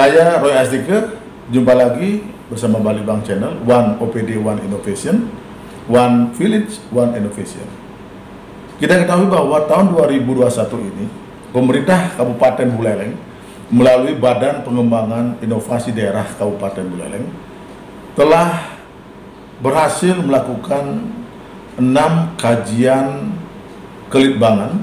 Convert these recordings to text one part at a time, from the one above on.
Saya Roy Asdike, jumpa lagi bersama Balitbank Channel, One OPD, One Innovation, One Village, One Innovation. Kita ketahui bahwa tahun 2021 ini, pemerintah Kabupaten Buleleng melalui Badan Pengembangan Inovasi Daerah Kabupaten Buleleng telah berhasil melakukan 6 kajian kelitbangan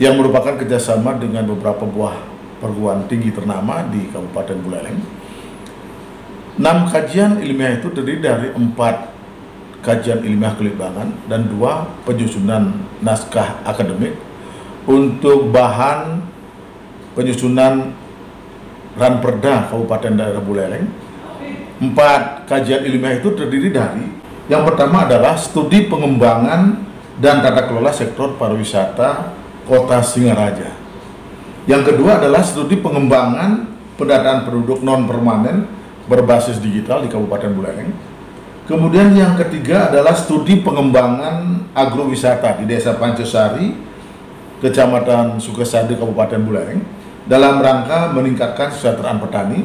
yang merupakan kerjasama dengan beberapa buah perguruan tinggi ternama di Kabupaten Buleleng. 6 kajian ilmiah itu terdiri dari 4 kajian ilmiah kelitbangan dan 2 penyusunan naskah akademik untuk bahan penyusunan Ranperda Kabupaten Daerah Buleleng. 4 kajian ilmiah itu terdiri dari, yang pertama adalah studi pengembangan dan tata kelola sektor pariwisata Kota Singaraja. Yang kedua adalah studi pengembangan pendataan penduduk non-permanen berbasis digital di Kabupaten Buleleng. Kemudian yang ketiga adalah studi pengembangan agrowisata di Desa Pancosari, Kecamatan Sukasade, Kabupaten Buleleng, dalam rangka meningkatkan kesejahteraan petani.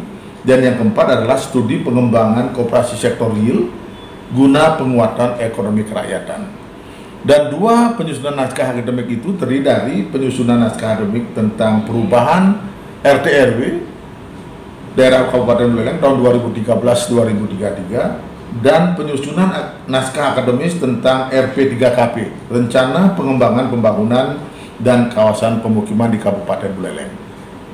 Dan yang keempat adalah studi pengembangan koperasi sektor real guna penguatan ekonomi kerakyatan. Dan 2 penyusunan naskah akademik itu terdiri dari penyusunan naskah akademik tentang perubahan RT RW daerah Kabupaten Buleleng tahun 2013-2033 dan penyusunan naskah akademis tentang RP 3KP, Rencana Pengembangan Pembangunan dan Kawasan Pemukiman di Kabupaten Buleleng.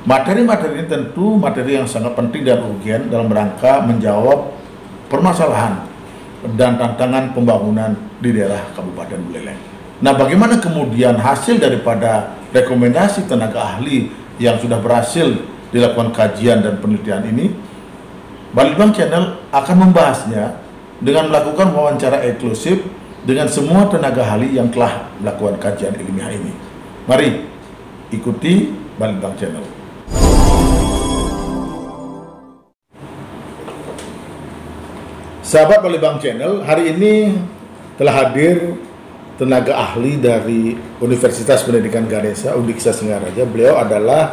Materi-materi ini tentu materi yang sangat penting dan urgen dalam rangka menjawab permasalahan dan tantangan pembangunan di daerah Kabupaten Buleleng. Nah, bagaimana kemudian hasil daripada rekomendasi tenaga ahli yang sudah berhasil dilakukan kajian dan penelitian ini? Balitbank Channel akan membahasnya dengan melakukan wawancara eksklusif dengan semua tenaga ahli yang telah melakukan kajian ilmiah ini. Mari ikuti Balitbank Channel. Sahabat Balitbank Channel, hari ini telah hadir tenaga ahli dari Universitas Pendidikan Ganesha Undiksa Singaraja. Beliau adalah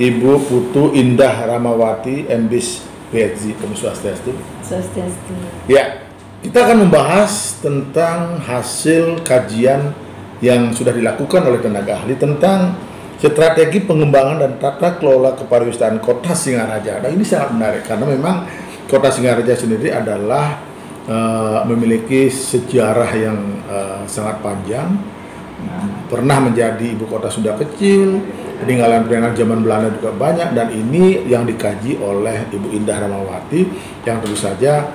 Ibu Putu Indah Ramawati, MBis PhD. Kamu swastiastu? Swastiastu. Ya, kita akan membahas tentang hasil kajian yang sudah dilakukan oleh tenaga ahli tentang strategi pengembangan dan tata kelola kepariwisataan Kota Singaraja. Nah, ini sangat menarik karena memang Kota Singaraja sendiri adalah memiliki sejarah yang sangat panjang. Pernah menjadi ibu kota Sunda kecil, peninggalan-peninggalan zaman Belanda juga banyak, dan ini yang dikaji oleh Ibu Indah Ramawati yang tentu saja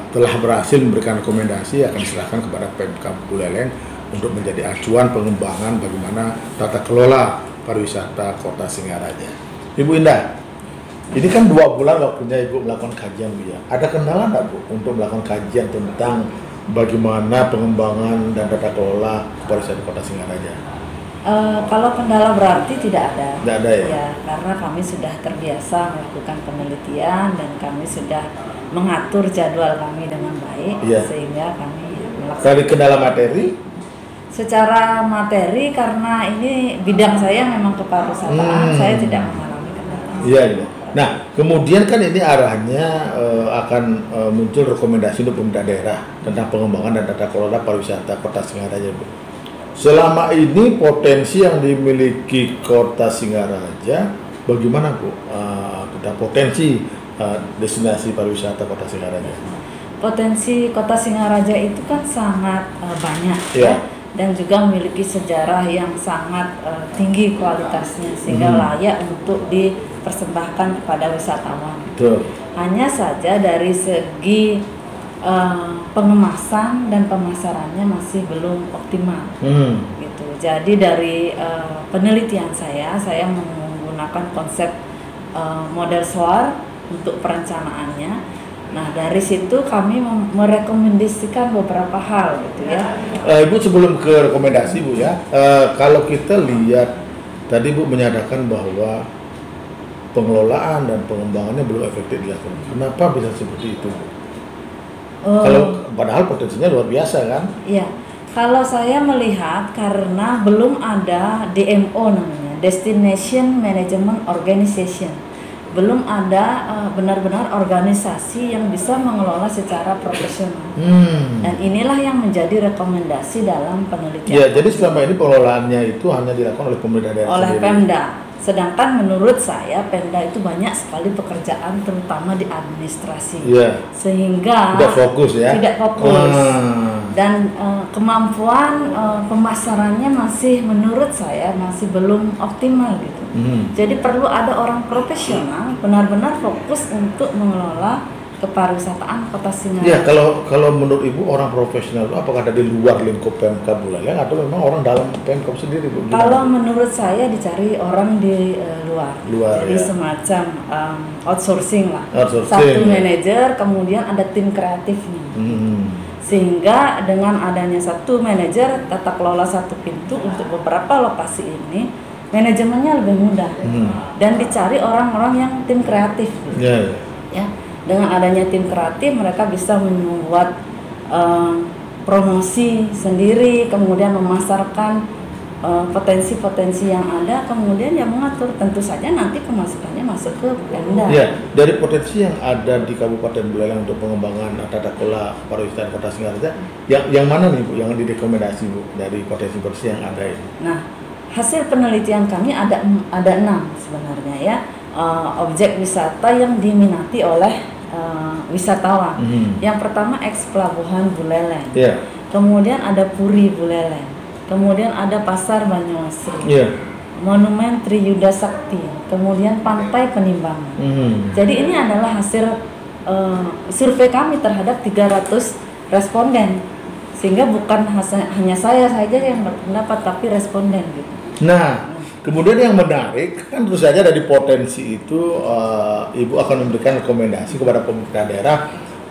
telah berhasil memberikan rekomendasi akan diserahkan kepada Pemkab Buleleng untuk menjadi acuan pengembangan bagaimana tata kelola pariwisata Kota Singaraja. Ibu Indah, ini kan 2 bulan waktunya Ibu melakukan kajian, Bu ya. Ada kendala nggak, Bu, untuk melakukan kajian tentang bagaimana pengembangan dan tata kelola pariwisata Kota Singaraja? Kalau kendala berarti tidak ada. Tidak ada ya? Ya, karena kami sudah terbiasa melakukan penelitian dan kami sudah mengatur jadwal kami dengan baik, ya. Sehingga kami melaksanakan. Dari kendala materi? Secara materi, karena ini bidang saya memang kepariwisataan, saya tidak mengalami kendala. Iya, iya. Nah, kemudian kan ini arahnya akan muncul rekomendasi untuk pemerintah daerah tentang pengembangan dan tata kelola pariwisata Kota Singaraja, Bu. Selama ini potensi yang dimiliki Kota Singaraja, bagaimana, Bu, tentang potensi destinasi pariwisata Kota Singaraja? Potensi Kota Singaraja itu kan sangat banyak, ya. Dan juga memiliki sejarah yang sangat tinggi kualitasnya sehingga layak untuk dipersembahkan kepada wisatawan. Betul. Hanya saja dari segi pengemasan dan pemasarannya masih belum optimal. Gitu. Jadi dari penelitian saya menggunakan konsep model SWOT untuk perencanaannya. Nah, dari situ kami merekomendasikan beberapa hal gitu ya. Ibu, sebelum ke rekomendasi, Bu ya, kalau kita lihat tadi Bu menyatakan bahwa pengelolaan dan pengembangannya belum efektif dilakukan. Kenapa bisa seperti itu, Bu? Kalau padahal potensinya luar biasa kan? Iya. Kalau saya melihat karena belum ada DMO namanya, Destination Management Organization. belum ada benar-benar organisasi yang bisa mengelola secara profesional. Dan inilah yang menjadi rekomendasi dalam penelitian. Ya, jadi selama ini pengelolaannya itu hanya dilakukan oleh pemerintah daerah oleh sendiri. Pemda. Sedangkan menurut saya Pemda itu banyak sekali pekerjaan terutama di administrasi. Iya. Sehingga Tidak fokus ya. Tidak fokus. Dan kemampuan pemasarannya masih menurut saya masih belum optimal gitu. Jadi perlu ada orang profesional benar-benar fokus untuk mengelola kepariwisataan Kota Singaraja. Ya, kalau menurut Ibu orang profesional itu apakah ada di luar lingkup Pemkab Buleleng atau memang orang dalam Pemkab sendiri, Bu? Kalau menurut saya dicari orang di luar. Jadi ya. semacam outsourcing lah. Outsourcing, Satu manajer, kemudian ada tim kreatifnya. Sehingga dengan adanya satu manajer tata kelola satu pintu untuk beberapa lokasi ini, manajemennya lebih mudah. Dan dicari orang-orang yang tim kreatif. Ya. Dengan adanya tim kreatif mereka bisa membuat promosi sendiri, kemudian memasarkan potensi-potensi yang ada, kemudian yang mengatur. Tentu saja nanti pemasukannya masuk ke Pemda. Ya, dari potensi yang ada di Kabupaten Buleleng untuk pengembangan tata kelola pariwisata Kota Singaraja, yang mana nih Bu yang direkomendasi Bu dari potensi-potensi yang ada ini? Nah, hasil penelitian kami ada 6 sebenarnya ya, objek wisata yang diminati oleh wisatawan. Yang pertama eks-pelabuhan Buleleng. Kemudian ada Puri Buleleng. Kemudian ada Pasar Banyuasri. Monumen Triyuda Sakti. Kemudian Pantai Penimbangan. Jadi ini adalah hasil survei kami terhadap 300 responden. Sehingga bukan hanya saya saja yang berpendapat, tapi responden gitu. Nah, kemudian yang menarik kan tentu saja dari potensi itu Ibu akan memberikan rekomendasi kepada pemerintah daerah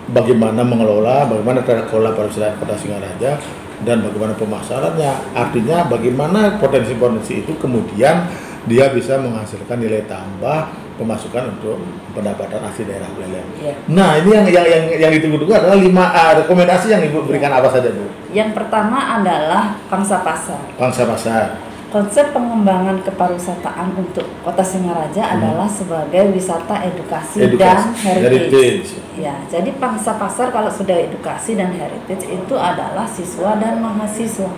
bagaimana mengelola, bagaimana tata kelola pariwisata Kota Singaraja dan bagaimana pemasarannya. Artinya bagaimana potensi-potensi itu kemudian dia bisa menghasilkan nilai tambah pemasukan untuk pendapatan asli daerah Buleleng. Nah, ini yang ditunggu-tunggu adalah 5 rekomendasi yang Ibu berikan apa saja, Bu? Yang pertama adalah pangsa pasar. Pangsa pasar. Konsep pengembangan kepariwisataan untuk Kota Singaraja adalah sebagai wisata edukasi dan heritage. Ya, jadi pangsa pasar kalau sudah edukasi dan heritage itu adalah siswa dan mahasiswa.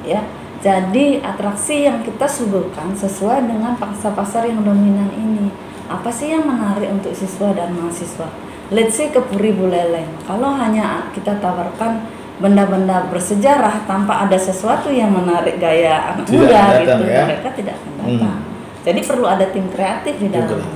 Ya, jadi atraksi yang kita suguhkan sesuai dengan pangsa pasar yang dominan ini. Apa sih yang menarik untuk siswa dan mahasiswa? Let's say ke Puri Buleleng. Kalau hanya kita tawarkan benda-benda bersejarah tanpa ada sesuatu yang menarik gaya anak muda gitu, mereka tidak akan datang. Jadi perlu ada tim kreatif di dalamnya.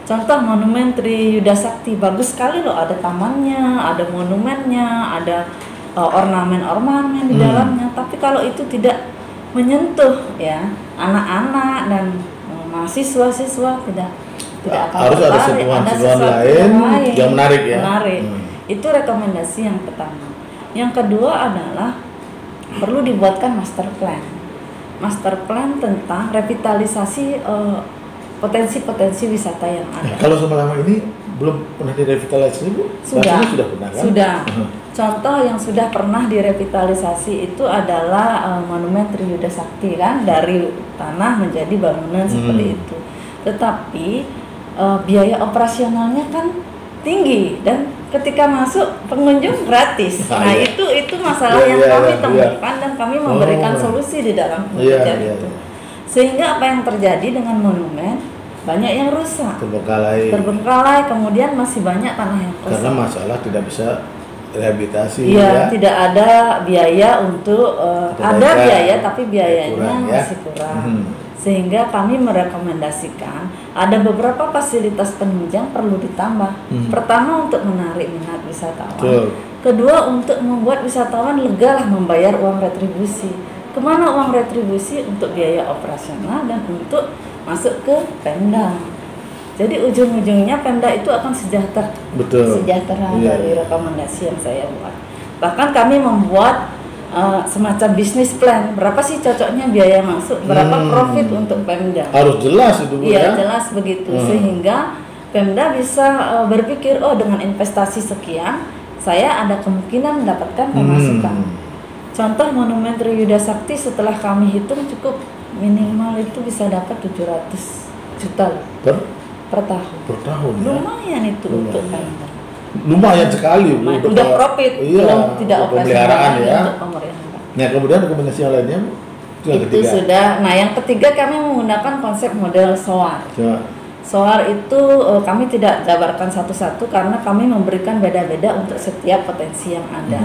Contoh Monumen Triyuda Sakti, bagus sekali loh, ada tamannya, ada monumennya, ada ornamen-ornamen di dalamnya. Tapi kalau itu tidak menyentuh ya anak-anak dan mahasiswa-siswa tidak akan harus ada sentuhan lain yang menarik ya. Itu rekomendasi yang pertama. Yang kedua adalah perlu dibuatkan master plan. Master plan tentang revitalisasi potensi-potensi wisata yang ada. Kalau selama ini belum pernah direvitalisasi, Bu? Sudah pernah kan? Sudah. Contoh yang sudah pernah direvitalisasi itu adalah Monumen Triyuda Sakti kan, dari tanah menjadi bangunan seperti itu. Tetapi biaya operasionalnya kan tinggi dan ketika masuk pengunjung gratis. Nah, itu masalah yang kami temukan dan kami memberikan solusi di dalam penelitian itu. Sehingga apa yang terjadi dengan monumen, banyak yang rusak, terbengkalai, kemudian masih banyak tanah yang rusak. Karena masalah tidak bisa rehabilitasi. Tidak ada biaya untuk ada biaya tapi biayanya masih kurang. Sehingga kami merekomendasikan ada beberapa fasilitas penunjang perlu ditambah. Pertama, untuk menarik minat wisatawan. Kedua, untuk membuat wisatawan lega lah membayar uang retribusi. Kemana uang retribusi? Untuk biaya operasional dan untuk masuk ke Pemda. Jadi ujung-ujungnya Pemda itu akan sejahtera. Sejahtera dari rekomendasi yang saya buat. Bahkan kami membuat semacam bisnis plan, berapa sih cocoknya biaya masuk, berapa profit untuk Pemda. Harus jelas itu, Bu. Iya, jelas begitu. Sehingga Pemda bisa berpikir, oh dengan investasi sekian, saya ada kemungkinan mendapatkan pemasukan. Contoh Monumen Triyuda Sakti setelah kami hitung cukup minimal itu bisa dapat 700 juta per tahun. Per tahun ya? Lumayan itu untuk Pemda. Lumayan sekali Bu. Udah profit, iya, belum tidak pemeliharaan ya. untuk pemerintah. Nah kemudian rekomendasi yang lainnya yang Itu ketiga. sudah. Nah yang ketiga kami menggunakan konsep model SOAR. Ya. SOAR itu kami tidak jabarkan satu-satu karena kami memberikan beda-beda untuk setiap potensi yang ada.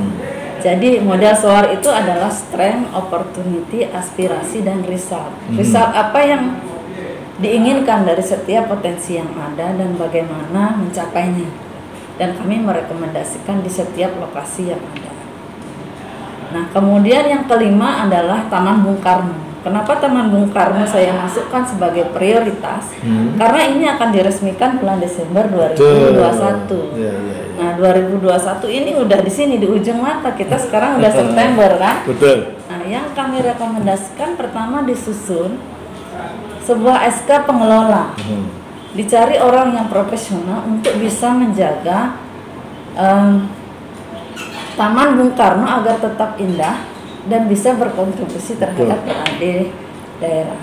Jadi model SOAR itu adalah strength, opportunity, aspirasi, dan result. Result apa yang diinginkan dari setiap potensi yang ada dan bagaimana mencapainya. Dan kami merekomendasikan di setiap lokasi yang ada. Nah kemudian yang kelima adalah Taman Bung Karno. Kenapa Taman Bung Karno saya masukkan sebagai prioritas? Karena ini akan diresmikan bulan Desember 2021. Ya. Nah 2021 ini udah di sini di ujung mata, kita sekarang udah September kan? Betul. Nah yang kami rekomendasikan pertama disusun sebuah SK pengelola. Dicari orang yang profesional untuk bisa menjaga Taman Bung Karno agar tetap indah dan bisa berkontribusi terhadap PAD daerah.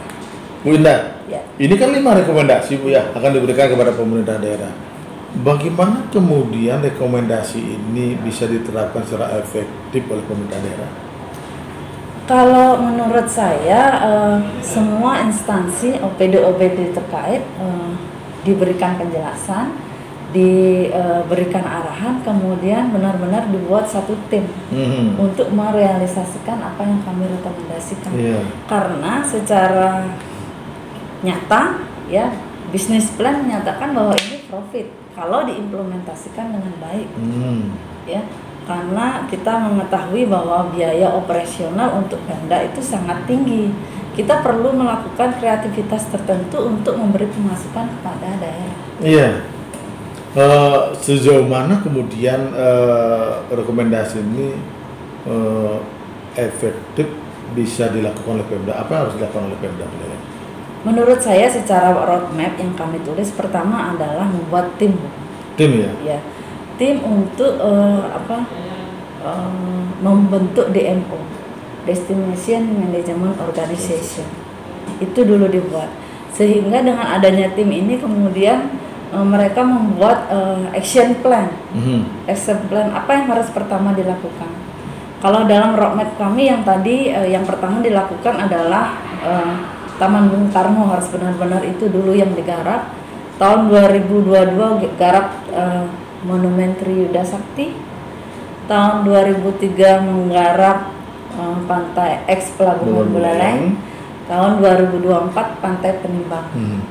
Bu Indah, Ya. ini kan 5 rekomendasi Bu ya akan diberikan kepada pemerintah daerah. Bagaimana kemudian rekomendasi ini bisa diterapkan secara efektif oleh pemerintah daerah? Kalau menurut saya semua instansi OPD terkait diberikan penjelasan, diberikan arahan, kemudian benar-benar dibuat satu tim untuk merealisasikan apa yang kami rekomendasikan. Karena secara nyata ya bisnis plan menyatakan bahwa ini profit kalau diimplementasikan dengan baik. Ya, karena kita mengetahui bahwa biaya operasional untuk Pemda itu sangat tinggi. Kita perlu melakukan kreativitas tertentu untuk memberi pemasukan kepada daerah. Iya. Sejauh mana kemudian rekomendasi ini efektif bisa dilakukan oleh Pemda? Apa yang harus dilakukan oleh Pemda? Menurut saya secara roadmap yang kami tulis pertama adalah membuat tim. Tim ya? Ya, tim untuk membentuk DMO, Destination Management Organization. Itu dulu dibuat. Sehingga dengan adanya tim ini kemudian mereka membuat action plan. Action plan apa yang harus pertama dilakukan. Kalau dalam roadmap kami yang tadi yang pertama dilakukan adalah Taman Bung Karno harus benar-benar itu dulu yang digarap. Tahun 2022 garap Monumen Triyuda Sakti. Tahun 2003 menggarap Pantai X Pelabuhan Buleleng. Tahun 2024 Pantai Penimbangan.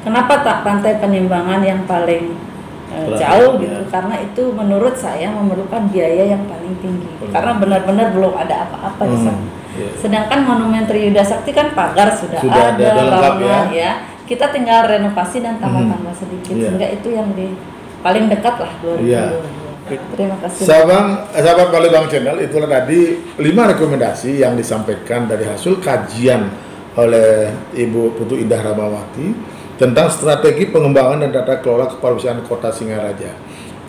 Kenapa tak Pantai Penimbangan yang paling jauh gitu? Karena itu menurut saya memerlukan biaya yang paling tinggi. Karena benar-benar belum ada apa-apa di sana. Sedangkan Monumen Triyuda Sakti kan pagar sudah ada lengkap ya. Kita tinggal renovasi dan tambah-tambah sedikit sehingga itu yang paling dekat lah 2022. Terima kasih. Sahabat Palembang Channel, itulah tadi 5 rekomendasi yang disampaikan dari hasil kajian oleh Ibu Putu Indah Ramawati tentang strategi pengembangan dan tata kelola kepariwisataan Kota Singaraja.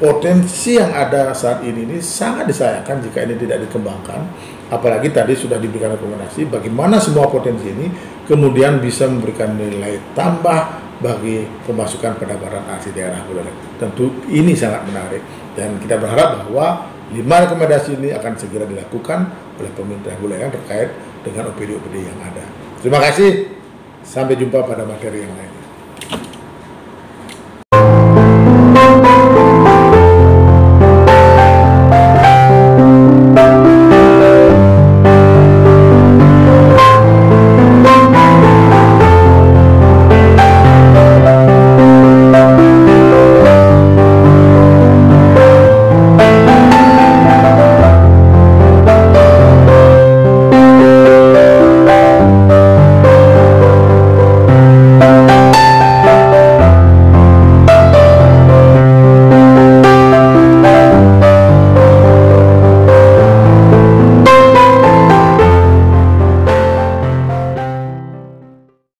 Potensi yang ada saat ini sangat disayangkan jika ini tidak dikembangkan. Apalagi tadi sudah diberikan rekomendasi bagaimana semua potensi ini kemudian bisa memberikan nilai tambah bagi pemasukan pendapatan asli daerah Buleleng. Tentu ini sangat menarik dan kita berharap bahwa 5 rekomendasi ini akan segera dilakukan oleh pemerintah Buleleng terkait dengan OPD-OPD yang ada. Terima kasih, sampai jumpa pada materi yang lain.